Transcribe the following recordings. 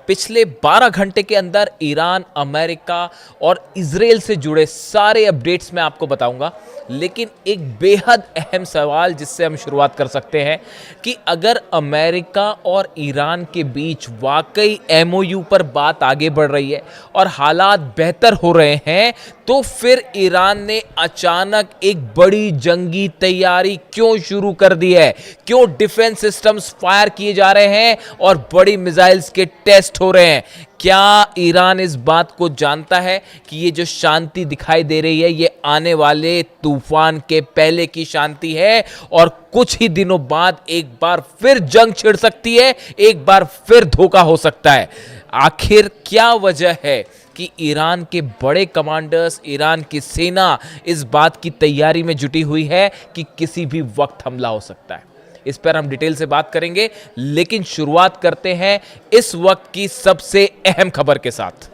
पिछले 12 घंटे के अंदर ईरान, अमेरिका और इजराइल से जुड़े सारे अपडेट्स मैं आपको बताऊंगा। लेकिन एक बेहद अहम सवाल जिससे हम शुरुआत कर सकते हैं कि अगर अमेरिका और ईरान के बीच वाकई एमओयू पर बात आगे बढ़ रही है और हालात बेहतर हो रहे हैं, तो फिर ईरान ने अचानक एक बड़ी जंगी तैयारी क्यों शुरू कर दी है? क्यों डिफेंस सिस्टम्स फायर किए जा रहे हैं और बड़ी मिसाइल्स के टेस्ट हो रहे हैं? क्या ईरान इस बात को जानता है कि ये जो शांति दिखाई दे रही है ये आने वाले तूफान के पहले की शांति है और कुछ ही दिनों बाद एक बार फिर जंग छिड़ सकती है, एक बार फिर धोखा हो सकता है? आखिर क्या वजह है कि ईरान के बड़े कमांडर्स, ईरान की सेना इस बात की तैयारी में जुटी हुई है कि किसी भी वक्त हमला हो सकता है? इस पर हम डिटेल से बात करेंगे, लेकिन शुरुआत करते हैं इस वक्त की सबसे अहम खबर के साथ।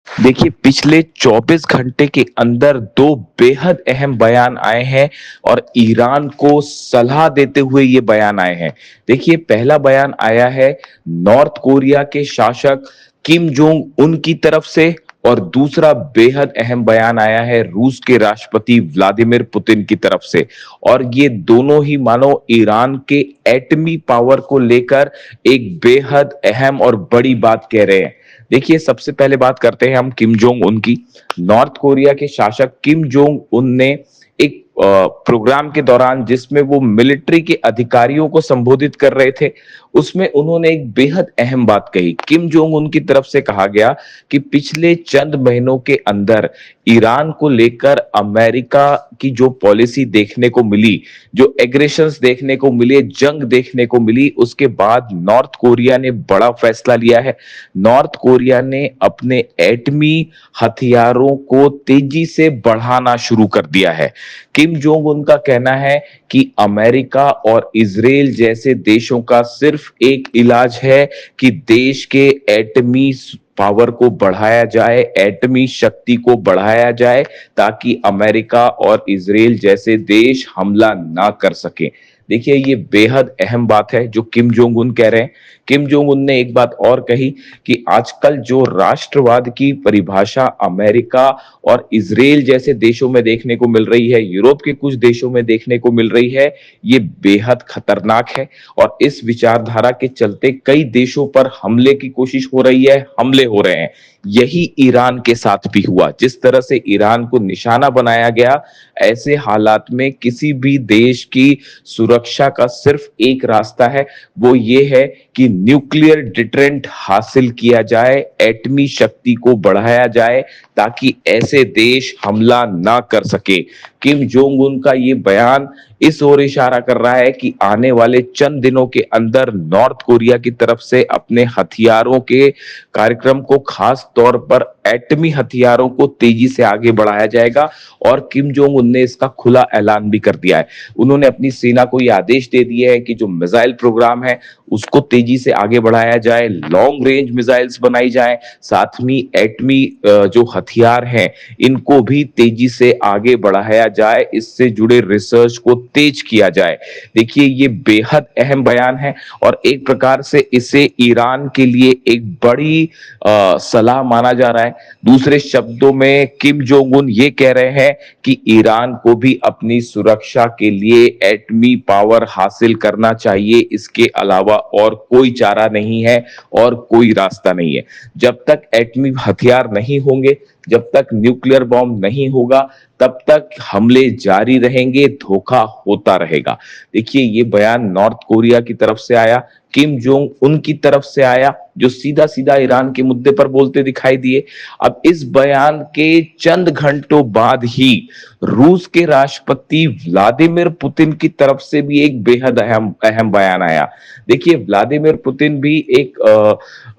देखिए, पिछले 24 घंटे के अंदर दो बेहद अहम बयान आए हैं और ईरान को सलाह देते हुए ये बयान आए हैं। देखिए, पहला बयान आया है नॉर्थ कोरिया के शासक किम जोंग उन की तरफ से और दूसरा बेहद अहम बयान आया है रूस के राष्ट्रपति व्लादिमीर पुतिन की तरफ से। और ये दोनों ही मानो ईरान के एटमी पावर को लेकर एक बेहद अहम और बड़ी बात कह रहे हैं। देखिए, सबसे पहले बात करते हैं हम किम जोंग उन की। नॉर्थ कोरिया के शासक किम जोंग उन ने एक प्रोग्राम के दौरान जिसमें वो मिलिट्री के अधिकारियों को संबोधित कर रहे थे, उसमें उन्होंने एक बेहद अहम बात कही। किम जोंग उन की तरफ से कहा गया कि पिछले चंद महीनों के अंदर ईरान को लेकर अमेरिका की जो पॉलिसी देखने को मिली, जो एग्रेशंस देखने को मिले, जंग देखने को मिली, उसके बाद नॉर्थ कोरिया ने बड़ा फैसला लिया है। नॉर्थ कोरिया ने अपने एटमी हथियारों को तेजी से बढ़ाना शुरू कर दिया है। किम जोंग उन का कहना है कि अमेरिका और इजराइल जैसे देशों का सिर्फ एक इलाज है कि देश के एटमी पावर को बढ़ाया जाए, एटमी शक्ति को बढ़ाया जाए, ताकि अमेरिका और इजराइल जैसे देश हमला ना कर सके। देखिए, ये बेहद अहम बात है जो किम जोंग उन कह रहे हैं। किम जोंग उन ने एक बात और कही कि आजकल जो राष्ट्रवाद की परिभाषा अमेरिका और इजराइल जैसे देशों में देखने को मिल रही है, यूरोप के कुछ देशों में देखने को मिल रही है, ये बेहद खतरनाक है। और इस विचारधारा के चलते कई देशों पर हमले की कोशिश हो रही है, हमले हो रहे हैं। यही ईरान के साथ भी हुआ। जिस तरह से ईरान को निशाना बनाया गया, ऐसे हालात में किसी भी देश की सुरक्षा का सिर्फ एक रास्ता है, वो ये है कि न्यूक्लियर डिटरेंट हासिल किया जाए, एटमी शक्ति को बढ़ाया जाए, ताकि ऐसे देश हमला ना कर सके। किम जोंग उन का ये बयान इस ओर इशारा कर रहा है कि आने वाले चंद दिनों के अंदर नॉर्थ कोरिया की तरफ से अपने हथियारों के कार्यक्रम को, खास तौर पर एटमी हथियारों को तेजी से आगे बढ़ाया जाएगा। और किम जोंग उन ने इसका खुला ऐलान भी कर दिया है। उन्होंने अपनी सेना को यह आदेश दे दिया है कि जो मिसाइल प्रोग्राम है उसको तेजी से आगे बढ़ाया जाए, लॉन्ग रेंज मिसाइल्स बनाई जाए, साथ में एटमी जो हथियार हैं इनको भी तेजी से आगे बढ़ाया जाए, इससे जुड़े रिसर्च को तेज किया जाए। देखिए, ये बेहद अहम बयान है और एक प्रकार से इसे ईरान के लिए एक बड़ी सलाह माना जा रहा है। दूसरे शब्दों में किम जोंग उन ये कह रहे हैं कि ईरान को भी अपनी सुरक्षा के लिए एटमी पावर हासिल करना चाहिए, इसके अलावा और कोई चारा नहीं है और कोई रास्ता नहीं है। जब तक एटमी हथियार नहीं होंगे, जब तक न्यूक्लियर बॉम्ब नहीं होगा, तब तक हमले जारी रहेंगे, धोखा होता रहेगा। देखिए, ये बयान नॉर्थ कोरिया की तरफ से आया, किम जोंग उन की तरफ से आया, जो सीधा सीधा ईरान के मुद्दे पर बोलते दिखाई दिए। अब इस बयान के चंद घंटों बाद ही रूस के राष्ट्रपति व्लादिमीर पुतिन की तरफ से भी एक बेहद अहम अहम बयान आया। देखिए, व्लादिमीर पुतिन भी एक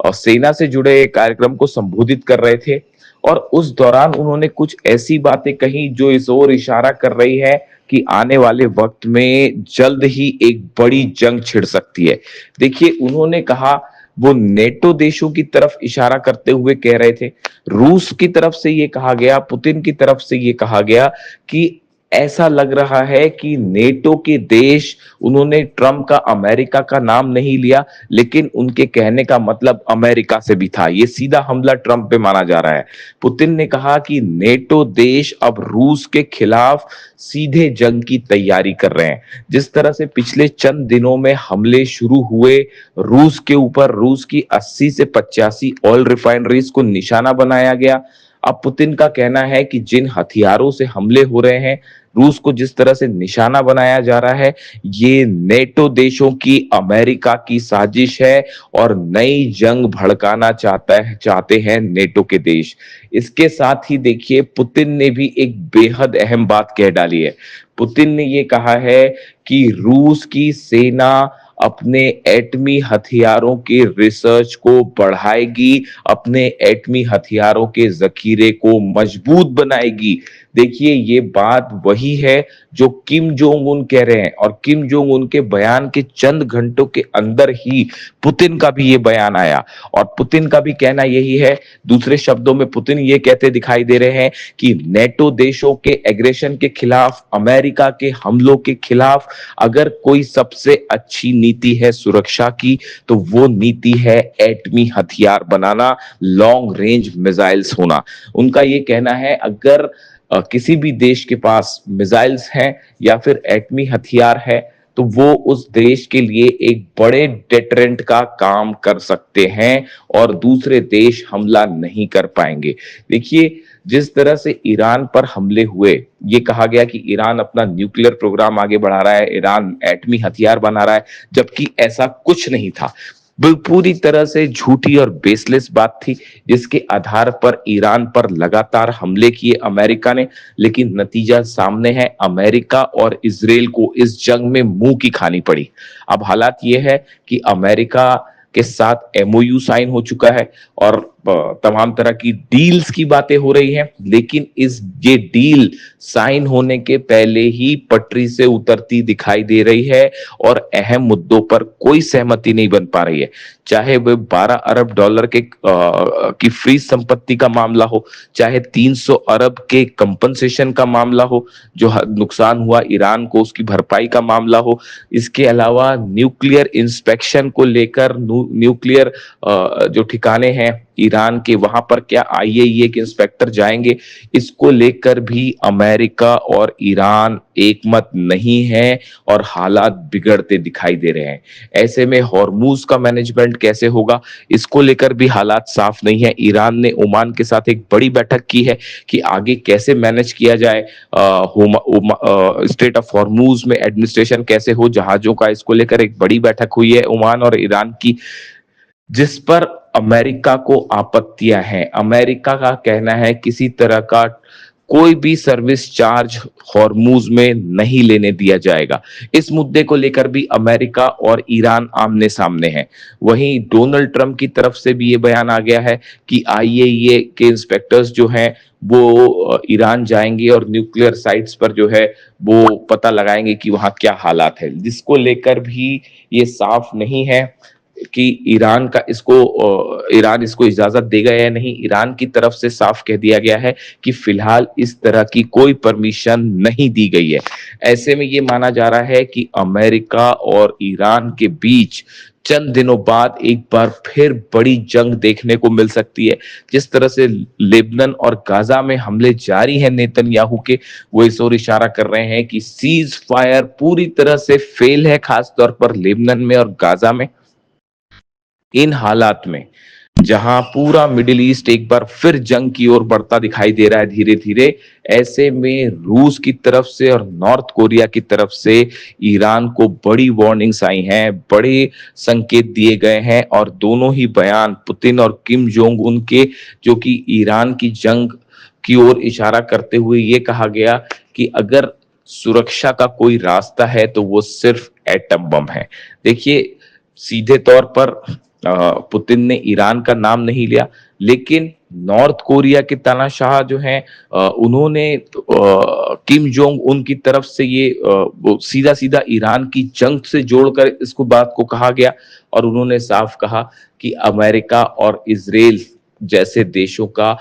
सेना से जुड़े कार्यक्रम को संबोधित कर रहे थे और उस दौरान उन्होंने कुछ ऐसी बातें कही जो इस ओर इशारा कर रही है कि आने वाले वक्त में जल्द ही एक बड़ी जंग छिड़ सकती है। देखिए, उन्होंने कहा, वो नेटो देशों की तरफ इशारा करते हुए कह रहे थे, रूस की तरफ से ये कहा गया, पुतिन की तरफ से ये कहा गया कि ऐसा लग रहा है कि नेटो के देश, उन्होंने ट्रम्प का अमेरिका का नाम नहीं लिया, लेकिन उनके कहने का मतलब अमेरिका से भी था। ये सीधा हमला ट्रम्प पे माना जा रहा है। पुतिन ने कहा कि नेटो देश अब रूस के खिलाफ सीधे जंग की तैयारी कर रहे हैं। जिस तरह से पिछले चंद दिनों में हमले शुरू हुए रूस के ऊपर, रूस की 80 से 85 ऑयल रिफाइनरीज को निशाना बनाया गया। अब पुतिन का कहना है कि जिन हथियारों से हमले हो रहे हैं, रूस को जिस तरह से निशाना बनाया जा रहा है, ये नेटो देशों की, अमेरिका की साजिश है और नई जंग भड़काना चाहते हैं नेटो के देश। इसके साथ ही देखिए, पुतिन ने भी एक बेहद अहम बात कह डाली है। पुतिन ने ये कहा है कि रूस की सेना अपने एटमी हथियारों के रिसर्च को बढ़ाएगी, अपने एटमी हथियारों के जखीरे को मजबूत बनाएगी। देखिए, ये बात वही है जो किम जोंग उन कह रहे हैं, और किम जोंग उन के बयान के चंद घंटों के अंदर ही पुतिन का भी ये बयान आया, और पुतिन का भी कहना यही है। दूसरे शब्दों में पुतिन ये कहते दिखाई दे रहे हैं कि नेटो देशों के एग्रेशन के खिलाफ, अमेरिका के हमलों के खिलाफ अगर कोई सबसे अच्छी नीति है सुरक्षा की, तो वो नीति है एटमी हथियार बनाना, लॉन्ग रेंज मिसाइल्स होना। उनका ये कहना है, अगर किसी भी देश के पास मिसाइल्स हैं या फिर एटमी हथियार है, तो वो उस देश के लिए एक बड़े डेटरेंट का काम कर सकते हैं और दूसरे देश हमला नहीं कर पाएंगे। देखिए, जिस तरह से ईरान पर हमले हुए, ये कहा गया कि ईरान अपना न्यूक्लियर प्रोग्राम आगे बढ़ा रहा है, ईरान एटमी हथियार बना रहा है, जबकि ऐसा कुछ नहीं था। पूरी तरह से झूठी और बेसलेस बात थी, जिसके आधार पर ईरान पर लगातार हमले किए अमेरिका ने। लेकिन नतीजा सामने है, अमेरिका और इजराइल को इस जंग में मुंह की खानी पड़ी। अब हालात ये है कि अमेरिका के साथ एमओयू साइन हो चुका है और तमाम तरह की डील्स की बातें हो रही हैं, लेकिन ये डील साइन होने के पहले ही पटरी से उतरती दिखाई दे रही है और अहम मुद्दों पर कोई सहमति नहीं बन पा रही है। चाहे वह 12 अरब डॉलर की फ्री संपत्ति का मामला हो, चाहे 300 अरब के कंपनसेशन का मामला हो, जो नुकसान हुआ ईरान को उसकी भरपाई का मामला हो, इसके अलावा न्यूक्लियर इंस्पेक्शन को लेकर, न्यूक्लियर जो ठिकाने हैं ईरान के, वहां पर क्या आईएईए के इंस्पेक्टर जाएंगे, इसको लेकर भी अमेरिका और ईरान एकमत नहीं है और हालात बिगड़ते दिखाई दे रहे हैं। ऐसे में हॉर्मूज का मैनेजमेंट कैसे होगा, इसको लेकर भी हालात साफ नहीं है। ईरान ने ओमान के साथ एक बड़ी बैठक की है कि आगे कैसे मैनेज किया जाए, स्टेट ऑफ हॉर्मूज में एडमिनिस्ट्रेशन कैसे हो जहाजों का, इसको लेकर एक बड़ी बैठक हुई है ओमान और ईरान की, जिस पर अमेरिका को आपत्तियां हैं। अमेरिका का कहना है किसी तरह का कोई भी सर्विस चार्ज हॉर्मूज में नहीं लेने दिया जाएगा। इस मुद्दे को लेकर भी अमेरिका और ईरान आमने सामने हैं। वहीं डोनाल्ड ट्रंप की तरफ से भी ये बयान आ गया है कि आईएईए के इंस्पेक्टर्स जो हैं वो ईरान जाएंगे और न्यूक्लियर साइट्स पर जो है वो पता लगाएंगे कि वहां क्या हालात है, जिसको लेकर भी ये साफ नहीं है कि ईरान इसको इजाजत देगा या नहीं। ईरान की तरफ से साफ कह दिया गया है कि फिलहाल इस तरह की कोई परमिशन नहीं दी गई है। ऐसे में ये माना जा रहा है कि अमेरिका और ईरान के बीच चंद दिनों बाद एक बार फिर बड़ी जंग देखने को मिल सकती है। जिस तरह से लेबनान और गाजा में हमले जारी हैं नेतन्याहू के, वो इस ओर इशारा कर रहे हैं कि सीज फायर पूरी तरह से फेल है, खासतौर पर लेबनान में और गाजा में। इन हालात में जहां पूरा मिडिल ईस्ट एक बार फिर जंग की ओर बढ़ता दिखाई दे रहा है धीरे धीरे, ऐसे में रूस की तरफ से और नॉर्थ कोरिया की तरफ से ईरान को बड़ी वार्निंग्स आई हैं, बड़े संकेत दिए गए हैं, और दोनों ही बयान पुतिन और किम जोंग उन के, जो कि ईरान की जंग की ओर इशारा करते हुए ये कहा गया कि अगर सुरक्षा का कोई रास्ता है तो वो सिर्फ एटम बम है। देखिए, सीधे तौर पर पुतिन ने ईरान का नाम नहीं लिया, लेकिन नॉर्थ कोरिया के तानाशाह जो हैं उन्होंने किम जोंग उन की तरफ से ये सीधा सीधा ईरान की जंग से जोड़कर इसको बात को कहा गया, और उन्होंने साफ कहा कि अमेरिका और इजराइल जैसे देशों का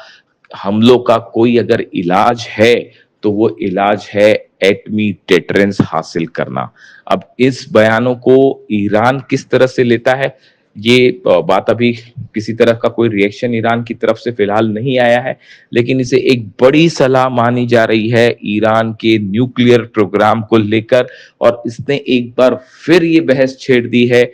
हमलों का कोई अगर इलाज है तो वो इलाज है एटमी डेटरेंस हासिल करना। अब इस बयानों को ईरान किस तरह से लेता है, ये बात अभी किसी तरह का कोई रिएक्शन ईरान की तरफ से फिलहाल नहीं आया है, लेकिन इसे एक बड़ी सलाह मानी जा रही है ईरान के न्यूक्लियर प्रोग्राम को लेकर। और इसने एक बार फिर ये बहस छेड़ दी है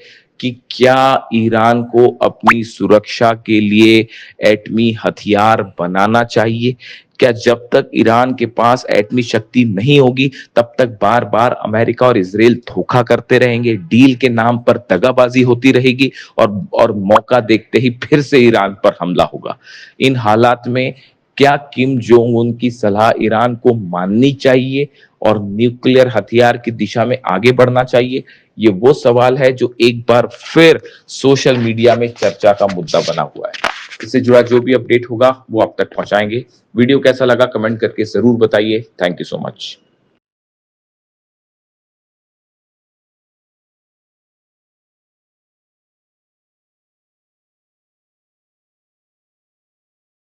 कि क्या ईरान को अपनी सुरक्षा के लिए एटमी हथियार बनाना चाहिए। क्या जब तक ईरान के पास एटमी शक्ति नहीं होगी तब तक बार बार अमेरिका और इजराइल धोखा करते रहेंगे, डील के नाम पर दगाबाजी होती रहेगी और मौका देखते ही फिर से ईरान पर हमला होगा। इन हालात में क्या किम जोंग उन की सलाह ईरान को माननी चाहिए और न्यूक्लियर हथियार की दिशा में आगे बढ़ना चाहिए? ये वो सवाल है जो एक बार फिर सोशल मीडिया में चर्चा का मुद्दा बना हुआ है। इससे जुड़ा जो भी अपडेट होगा वो आप तक पहुंचाएंगे। वीडियो कैसा लगा कमेंट करके जरूर बताइए। Thank you so much.